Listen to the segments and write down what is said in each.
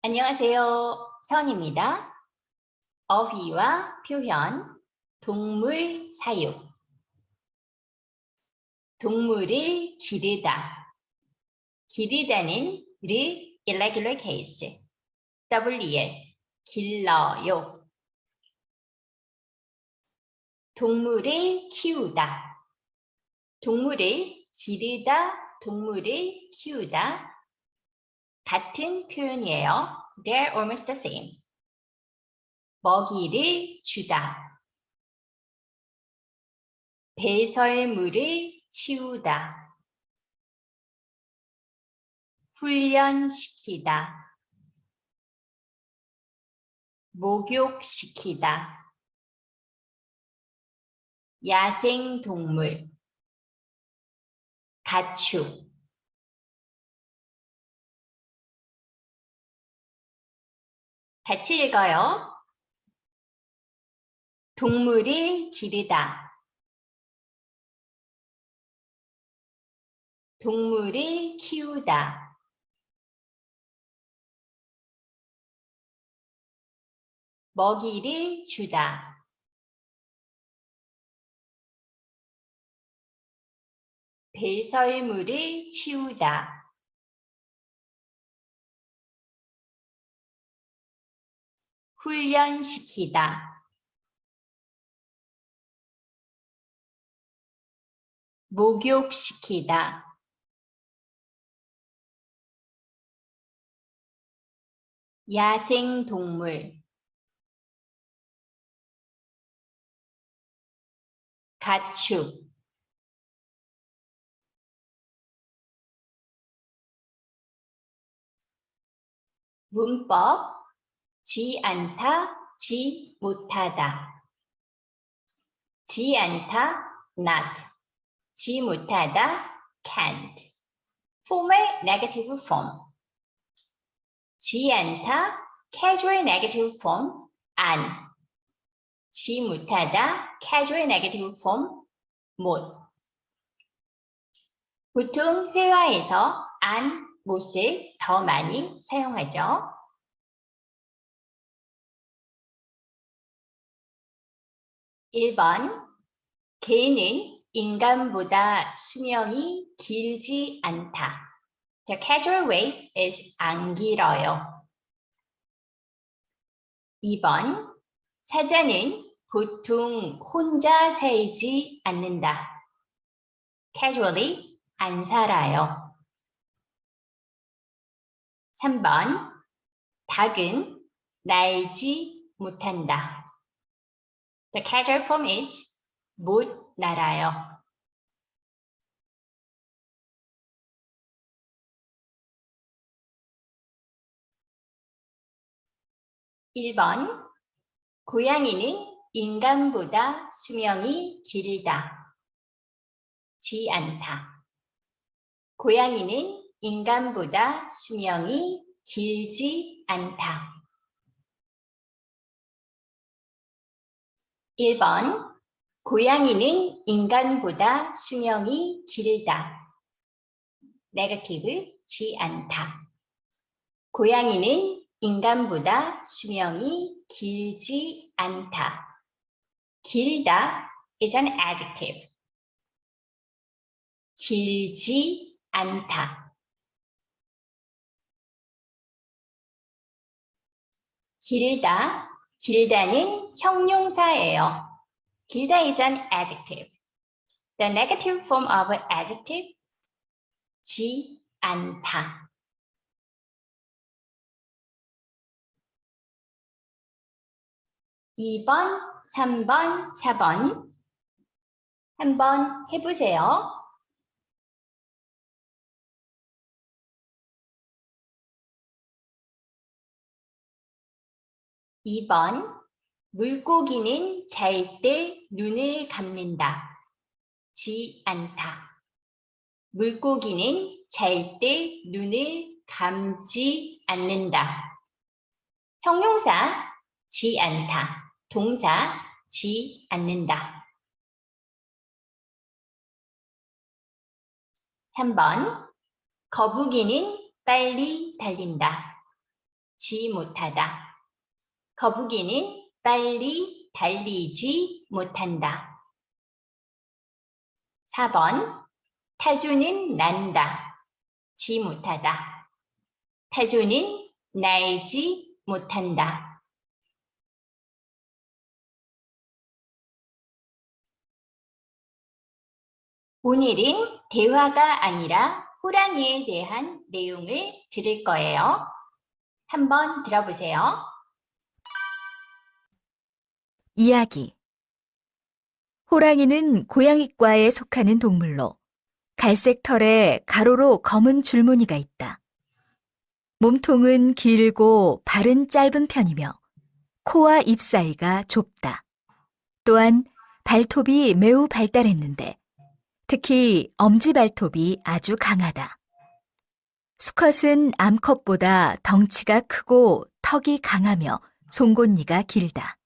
안녕하세요. 선입니다. 어휘와 표현, 동물 사육. 동물을 기르다. 기르다는 를 irregular case. WL, 길러요. 동물을 키우다. 동물을 기르다, 동물을 키우다. 같은 표현이에요. They're almost the same. 먹이를 주다. 배설물을 치우다. 훈련시키다. 목욕시키다. 야생동물. 가축. 같이 읽어요. 동물을 기르다. 동물을 키우다. 먹이를 주다. 배설물을 치우다. 훈련시키다. 목욕시키다. 야생동물. 가축. 문법. 지 않다, 지 못하다. 지 않다, not. 지 못하다, can't. form의 negative form. 지 않다, casual negative form, 안. 지 못하다, casual negative form, 못. 보통 회화에서 안, 못을 더 많이 사용하죠. (1번) 개는 인간보다 수명이 길지 않다. The casual way is 안 길어요. 2번 사자는 보통 혼자 살지 않는다. Casually 안 살아요. 3번 닭은 날지 못한다. The casual form is 못 날아요. 1번 고양이는 인간보다 수명이 길다. 지 않다. 고양이는 인간보다 수명이 길지 않다. 1번 고양이는 인간보다 수명이 길다. 네거티브 지 않다. 고양이는 인간보다 수명이 길지 않다. 길다 is an adjective. 길지 않다. 길다, 길다는 형용사예요. 길다 is an adjective. The negative form of an adjective, 지 않다. (2번) (3번) (4번) 한번 해보세요. (2번) 물고기는 잘 때 눈을 감는다. 지 않다. 물고기는 잘 때 눈을 감지 않는다. 형용사 지 않다. 동사 지 않는다. 3번 거북이는 빨리 달린다. 지 못하다. 거북이는 빨리 달리지 못한다. 4번 타조는 난다. 지 못하다. 타조는 날지 못한다. 오늘은 대화가 아니라 호랑이에 대한 내용을 들을 거예요. 한번 들어보세요. 이야기. 호랑이는 고양이과에 속하는 동물로 갈색 털에 가로로 검은 줄무늬가 있다. 몸통은 길고 발은 짧은 편이며 코와 입 사이가 좁다. 또한 발톱이 매우 발달했는데 특히 엄지발톱이 아주 강하다. 수컷은 암컷보다 덩치가 크고 턱이 강하며 송곳니가 길다.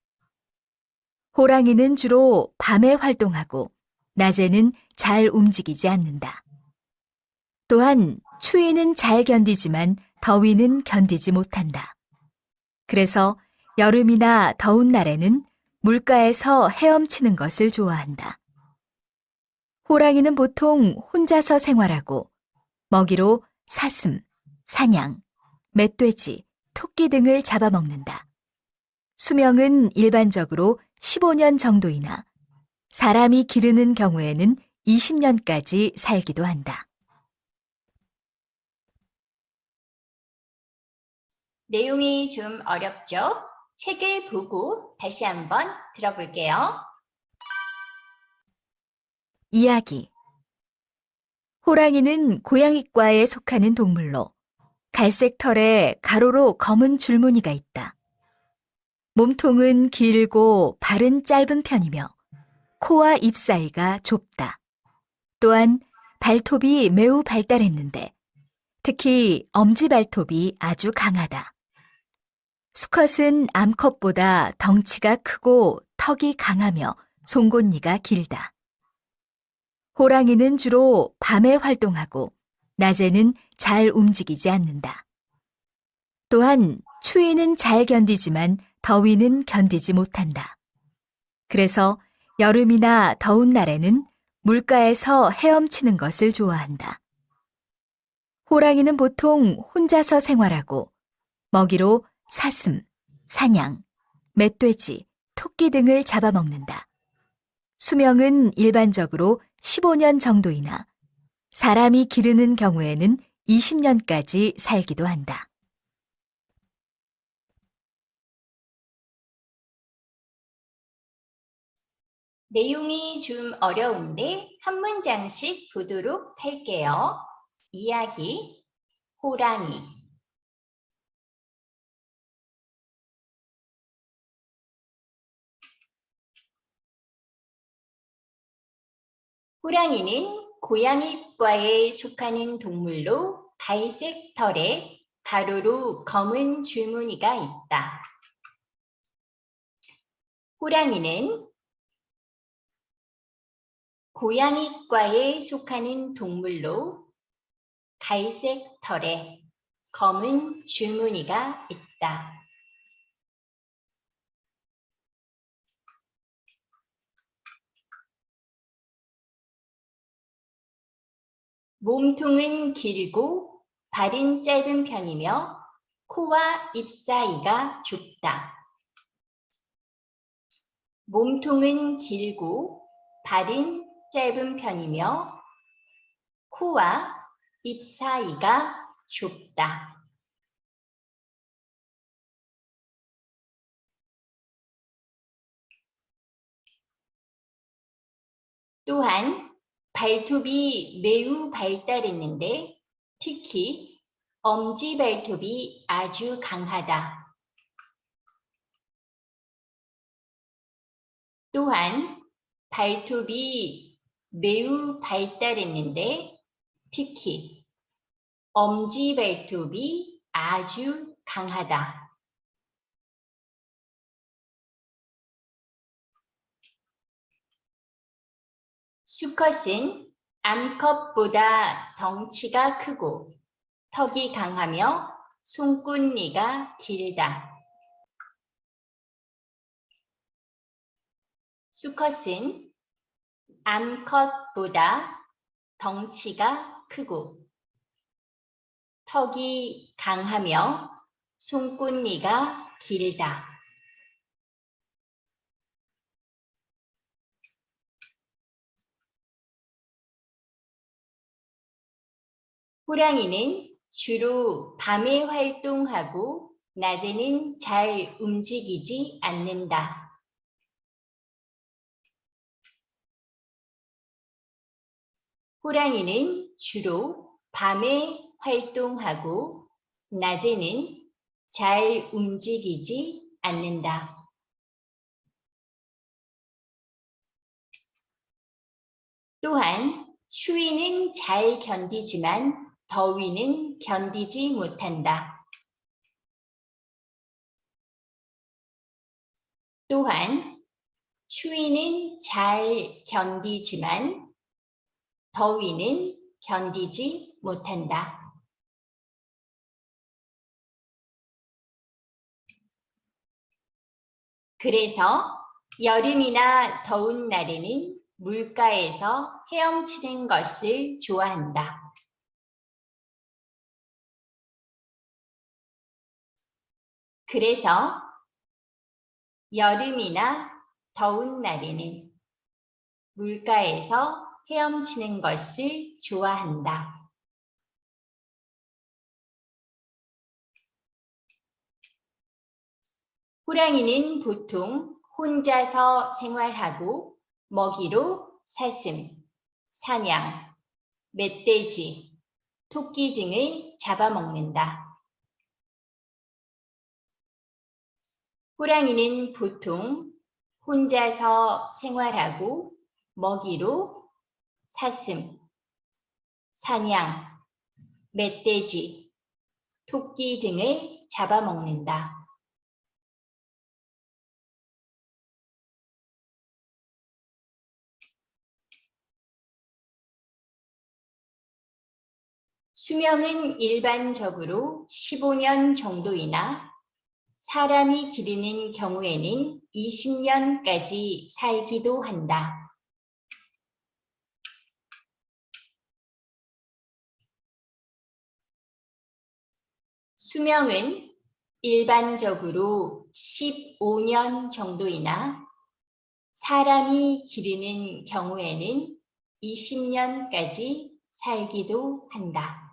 호랑이는 주로 밤에 활동하고 낮에는 잘 움직이지 않는다. 또한 추위는 잘 견디지만 더위는 견디지 못한다. 그래서 여름이나 더운 날에는 물가에서 헤엄치는 것을 좋아한다. 호랑이는 보통 혼자서 생활하고 먹이로 사슴, 사냥, 멧돼지, 토끼 등을 잡아먹는다. 수명은 일반적으로 15년 정도이나 사람이 기르는 경우에는 20년까지 살기도 한다. 내용이 좀 어렵죠? 책을 보고 다시 한번 들어볼게요. 이야기. 호랑이는 고양이과에 속하는 동물로 갈색 털에 가로로 검은 줄무늬가 있다. 몸통은 길고 발은 짧은 편이며 코와 입 사이가 좁다. 또한 발톱이 매우 발달했는데 특히 엄지발톱이 아주 강하다. 수컷은 암컷보다 덩치가 크고 턱이 강하며 송곳니가 길다. 호랑이는 주로 밤에 활동하고 낮에는 잘 움직이지 않는다. 또한 추위는 잘 견디지만 더위는 견디지 못한다. 그래서 여름이나 더운 날에는 물가에서 헤엄치는 것을 좋아한다. 호랑이는 보통 혼자서 생활하고 먹이로 사슴, 사냥, 멧돼지, 토끼 등을 잡아먹는다. 수명은 일반적으로 15년 정도이나 사람이 기르는 경우에는 20년까지 살기도 한다. 내용이 좀 어려운데 한 문장씩 보도록 할게요. 이야기, 호랑이. 호랑이는 고양이과에 속하는 동물로 갈색 털에 가로로 검은 줄무늬가 있다. 호랑이는 고양이과에 속하는 동물로 갈색 털에 검은 줄무늬가 있다. 몸통은 길고 발은 짧은 편이며 코와 입 사이가 좁다. 몸통은 길고 발은 짧은 편이며 코와 입 사이가 좁다. 또한 발톱이 매우 발달했는데 특히 엄지발톱이 아주 강하다. 또한 발톱이 매우 발달했는데 특히 엄지발톱이 아주 강하다. 수컷은 암컷보다 덩치가 크고 턱이 강하며 손끝니가 길다. 수컷은 암컷보다 덩치가 크고 턱이 강하며 손끝니가 길다. 호랑이는 주로 밤에 활동하고 낮에는 잘 움직이지 않는다. 호랑이는 주로 밤에 활동하고 낮에는 잘 움직이지 않는다. 또한 추위는 잘 견디지만 더위는 견디지 못한다. 또한 추위는 잘 견디지만 더위는 견디지 못한다. 그래서 여름이나 더운 날에는 물가에서 헤엄치는 것을 좋아한다. 그래서 여름이나 더운 날에는 물가에서 헤엄치는 것을 좋아한다. 호랑이는 보통 혼자서 생활하고 먹이로 사슴, 사냥, 멧돼지, 토끼 등을 잡아먹는다. 호랑이는 보통 혼자서 생활하고 먹이로 사슴, 사냥, 멧돼지, 토끼 등을 잡아먹는다. 수명은 일반적으로 15년 정도이나 사람이 기르는 경우에는 20년까지 살기도 한다. 수명은 일반적으로 15년 정도이나 사람이 기르는 경우에는 20년까지 살기도 한다.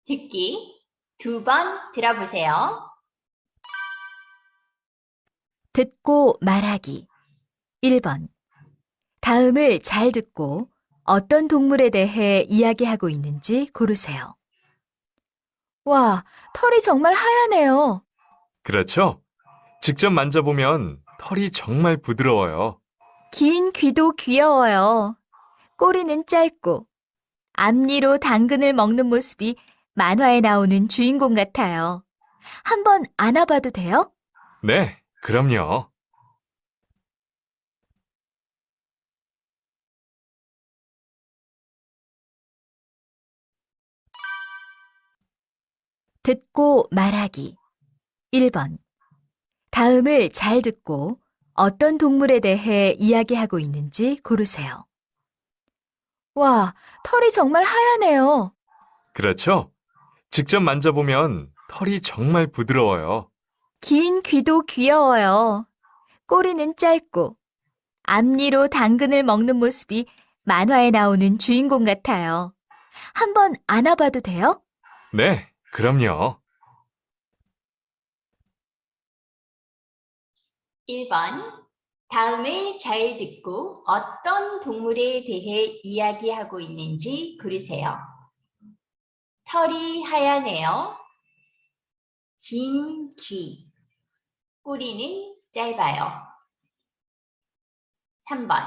듣기 2번 들어보세요. 듣고 말하기. 1번. 다음을 잘 듣고 어떤 동물에 대해 이야기하고 있는지 고르세요. 와, 털이 정말 하얗네요. 그렇죠? 직접 만져보면 털이 정말 부드러워요. 긴 귀도 귀여워요. 꼬리는 짧고 앞니로 당근을 먹는 모습이 만화에 나오는 주인공 같아요. 한번 안아봐도 돼요? 네, 그럼요. 듣고 말하기. 1번. 다음을 잘 듣고 어떤 동물에 대해 이야기하고 있는지 고르세요. 와, 털이 정말 하얗네요. 그렇죠? 직접 만져보면 털이 정말 부드러워요. 긴 귀도 귀여워요. 꼬리는 짧고 앞니로 당근을 먹는 모습이 만화에 나오는 주인공 같아요. 한번 안아봐도 돼요? 네, 그럼요. 1번. 다음을 잘 듣고 어떤 동물에 대해 이야기하고 있는지 고르세요. 털이 하얗네요. 긴 귀. 꼬리는 짧아요. 3번.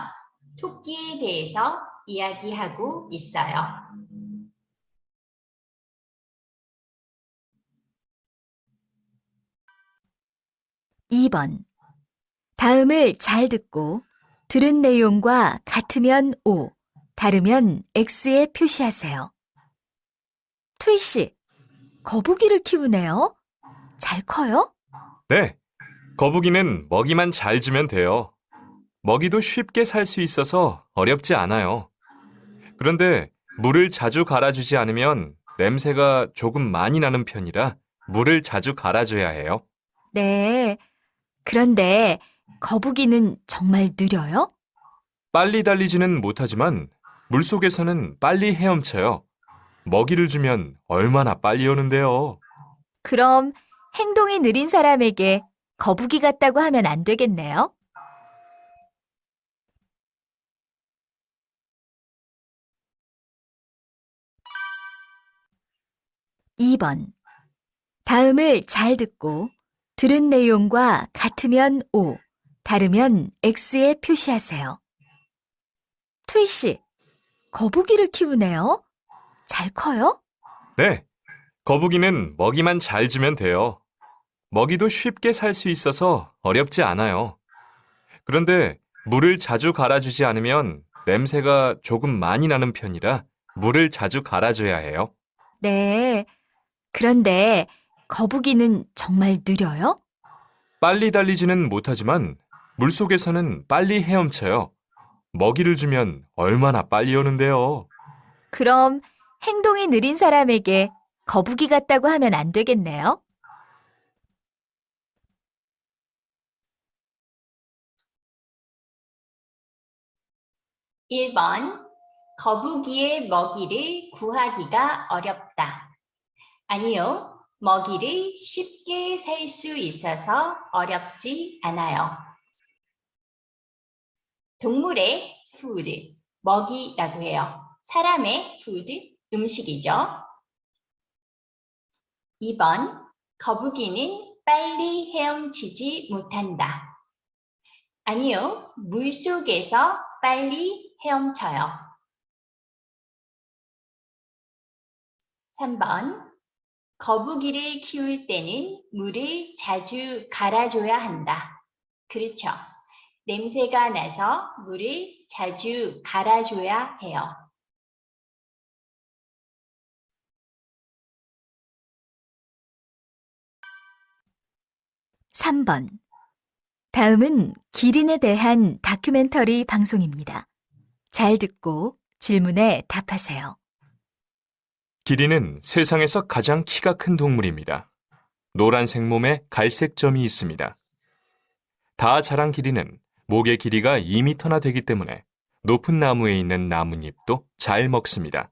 토끼에 대해서 이야기하고 있어요. 2번. 다음을 잘 듣고 들은 내용과 같으면 O, 다르면 X에 표시하세요. 투이 씨, 거북이를 키우네요. 잘 커요? 네, 거북이는 먹이만 잘 주면 돼요. 먹이도 쉽게 살 수 있어서 어렵지 않아요. 그런데 물을 자주 갈아주지 않으면 냄새가 조금 많이 나는 편이라 물을 자주 갈아줘야 해요. 네. 그런데 거북이는 정말 느려요? 빨리 달리지는 못하지만 물속에서는 빨리 헤엄쳐요. 먹이를 주면 얼마나 빨리 오는데요. 그럼 행동이 느린 사람에게 거북이 같다고 하면 안 되겠네요. (2번) 다음을 잘 듣고 들은 내용과 같으면 O, 다르면 X에 표시하세요. 투이 씨, 거북이를 키우네요. 잘 커요? 네, 거북이는 먹이만 잘 주면 돼요. 먹이도 쉽게 살 수 있어서 어렵지 않아요. 그런데 물을 자주 갈아주지 않으면 냄새가 조금 많이 나는 편이라 물을 자주 갈아줘야 해요. 네. 그런데 거북이는 정말 느려요? 빨리 달리지는 못하지만 물속에서는 빨리 헤엄쳐요. 먹이를 주면 얼마나 빨리 오는데요. 그럼 행동이 느린 사람에게 거북이 같다고 하면 안 되겠네요. (1번) 거북이의 먹이를 구하기가 어렵다. 아니요, 먹이를 쉽게 살 수 있어서 어렵지 않아요. 동물의 food, 먹이라고 해요. 사람의 food, 음식이죠. 2번, 거북이는 빨리 헤엄치지 못한다. 아니요, 물속에서 빨리 헤엄쳐요. 3번, 거북이를 키울 때는 물을 자주 갈아줘야 한다. 그렇죠. 냄새가 나서 물을 자주 갈아줘야 해요. (3번) 다음은 기린에 대한 다큐멘터리 방송입니다. 잘 듣고 질문에 답하세요. 기린은 세상에서 가장 키가 큰 동물입니다. 노란색 몸에 갈색 점이 있습니다. 다 자란 기린은 목의 길이가 2m나 되기 때문에 높은 나무에 있는 나뭇잎도 잘 먹습니다.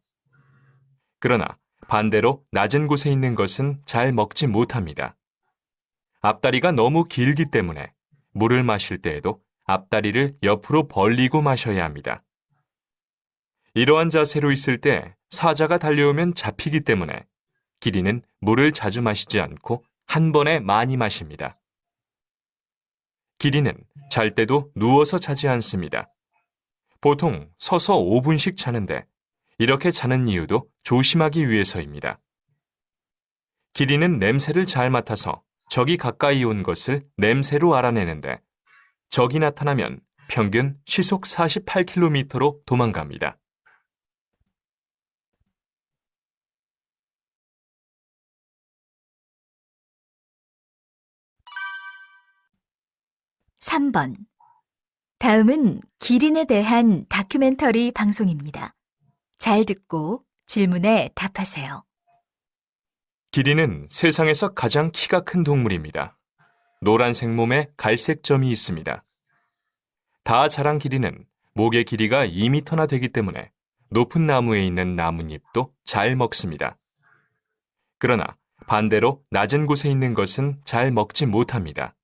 그러나 반대로 낮은 곳에 있는 것은 잘 먹지 못합니다. 앞다리가 너무 길기 때문에 물을 마실 때에도 앞다리를 옆으로 벌리고 마셔야 합니다. 이러한 자세로 있을 때 사자가 달려오면 잡히기 때문에 기린은 물을 자주 마시지 않고 한 번에 많이 마십니다. 기린은 잘 때도 누워서 자지 않습니다. 보통 서서 5분씩 자는데 이렇게 자는 이유도 조심하기 위해서입니다. 기린은 냄새를 잘 맡아서 적이 가까이 온 것을 냄새로 알아내는데 적이 나타나면 평균 시속 48km로 도망갑니다. (3번) 다음은 기린에 대한 다큐멘터리 방송입니다. 잘 듣고 질문에 답하세요. 기린은 세상에서 가장 키가 큰 동물입니다. 노란색 몸에 갈색 점이 있습니다. 다 자란 기린은 목의 길이가 2m나 되기 때문에 높은 나무에 있는 나뭇잎도 잘 먹습니다. 그러나 반대로 낮은 곳에 있는 것은 잘 먹지 못합니다.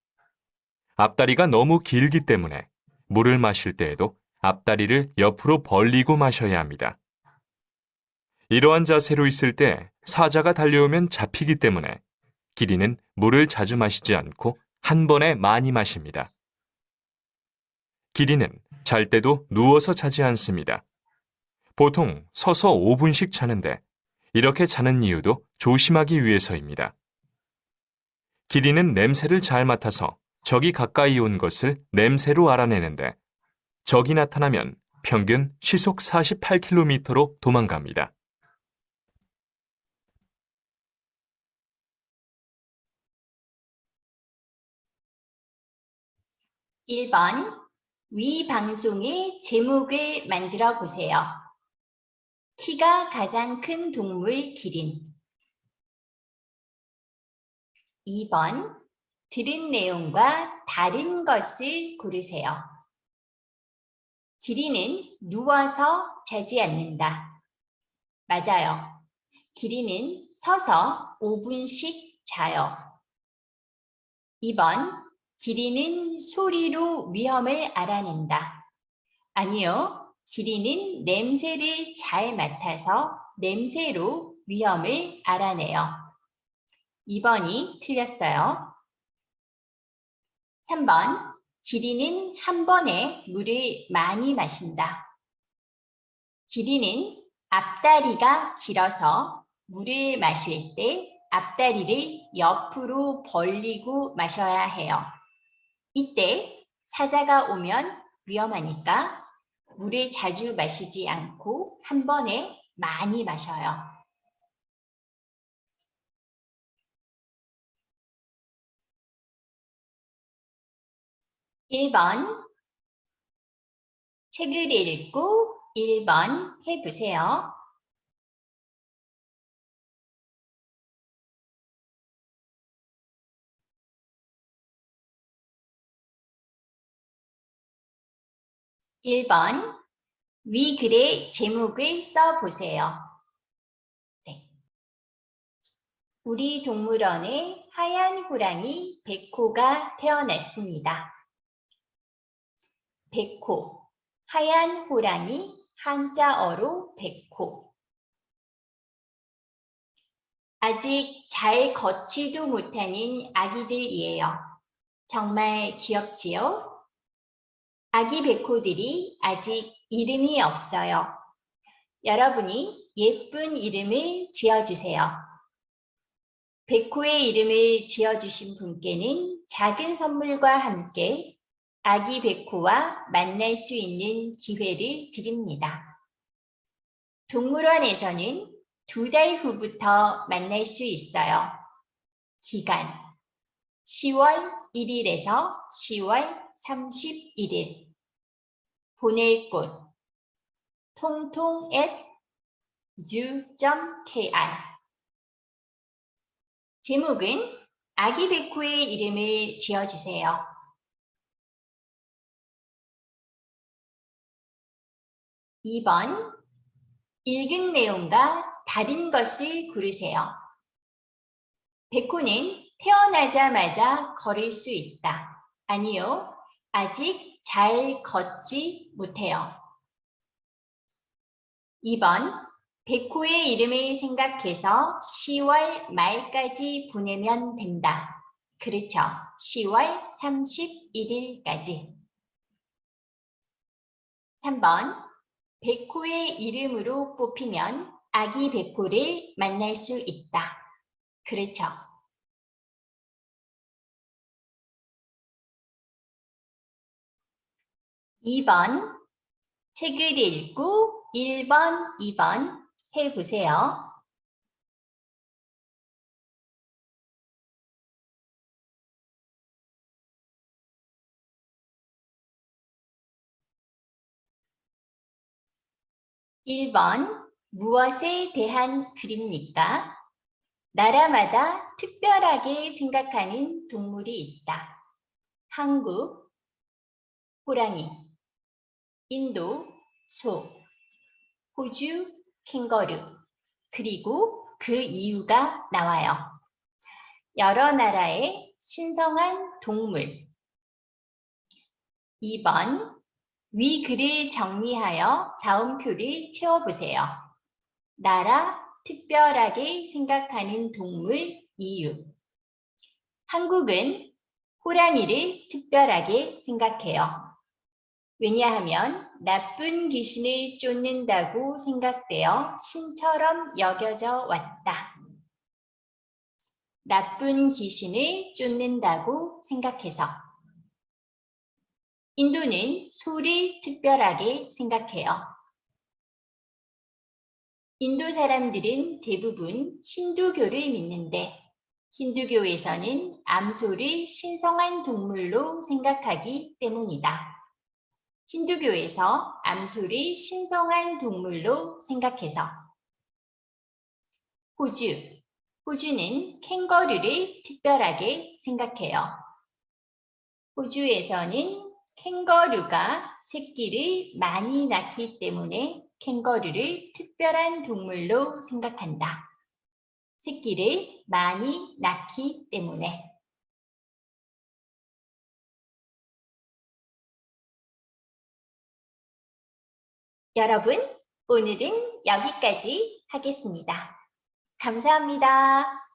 앞다리가 너무 길기 때문에 물을 마실 때에도 앞다리를 옆으로 벌리고 마셔야 합니다. 이러한 자세로 있을 때 사자가 달려오면 잡히기 때문에 기린은 물을 자주 마시지 않고 한 번에 많이 마십니다. 기린은 잘 때도 누워서 자지 않습니다. 보통 서서 5분씩 자는데 이렇게 자는 이유도 조심하기 위해서입니다. 기린은 냄새를 잘 맡아서 적이 가까이 온 것을 냄새로 알아내는데 적이 나타나면 평균 시속 48km로 도망갑니다. 1번 위 방송의 제목을 만들어 보세요. 키가 가장 큰 동물 기린. 2번 들은 내용과 다른 것을 고르세요. 기린은 누워서 자지 않는다. 맞아요. 기린은 서서 5분씩 자요. 2번 기린은 소리로 위험을 알아낸다. 아니요. 기린은 냄새를 잘 맡아서 냄새로 위험을 알아내요. 2번이 틀렸어요. 3번 기린은 한 번에 물을 많이 마신다. 기린은 앞다리가 길어서 물을 마실 때 앞다리를 옆으로 벌리고 마셔야 해요. 이때 사자가 오면 위험하니까 물을 자주 마시지 않고 한 번에 많이 마셔요. 1번 책을 읽고 1번 해보세요. (1번) 위 글의 제목을 써보세요. 네. 우리 동물원에 하얀 호랑이 백호가 태어났습니다. 백호, 하얀 호랑이, 한자어로 백호. 아직 잘 걷지도 못하는 아기들이에요. 정말 귀엽지요? 아기 백호들이 아직 이름이 없어요. 여러분이 예쁜 이름을 지어주세요. 백호의 이름을 지어주신 분께는 작은 선물과 함께 아기 백호와 만날 수 있는 기회를 드립니다. 동물원에서는 2달 후부터 만날 수 있어요. 기간 10월 1일에서 10월 31일. 보낼 곳 통통@zoo.kr. 제목은 아기 백호의 이름을 지어주세요. 2번 읽은 내용과 다른 것을 고르세요. 백호는 태어나자마자 걸을 수 있다. 아니요, 아직 잘 걷지 못해요. 2번 백호의 이름을 생각해서 10월 말까지 보내면 된다. 그렇죠. 10월 31일까지. 3번 백호의 이름으로 뽑히면 아기 백호를 만날 수 있다. 그렇죠. 2번 책을 읽고 1번, 2번 해보세요. (1번) 무엇에 대한 글입니까? 나라마다 특별하게 생각하는 동물이 있다. 한국, 호랑이, 인도, 소, 호주, 캥거루, 그리고 그 이유가 나와요. 여러 나라의 신성한 동물. 2번 위 글을 정리하여 다음표를 채워보세요. 나라, 특별하게 생각하는 동물, 이유. 한국은 호랑이를 특별하게 생각해요. 왜냐하면 나쁜 귀신을 쫓는다고 생각되어 신처럼 여겨져 왔다. 나쁜 귀신을 쫓는다고 생각해서. 인도는 소를 특별하게 생각해요. 인도 사람들은 대부분 힌두교를 믿는데 힌두교에서는 암소를 신성한 동물로 생각하기 때문이다. 힌두교에서 암소를 신성한 동물로 생각해서 호주는 캥거루를 특별하게 생각해요. 호주에서는 캥거루가 새끼를 많이 낳기 때문에 캥거루를 특별한 동물로 생각한다. 새끼를 많이 낳기 때문에. 여러분, 오늘은 여기까지 하겠습니다. 감사합니다.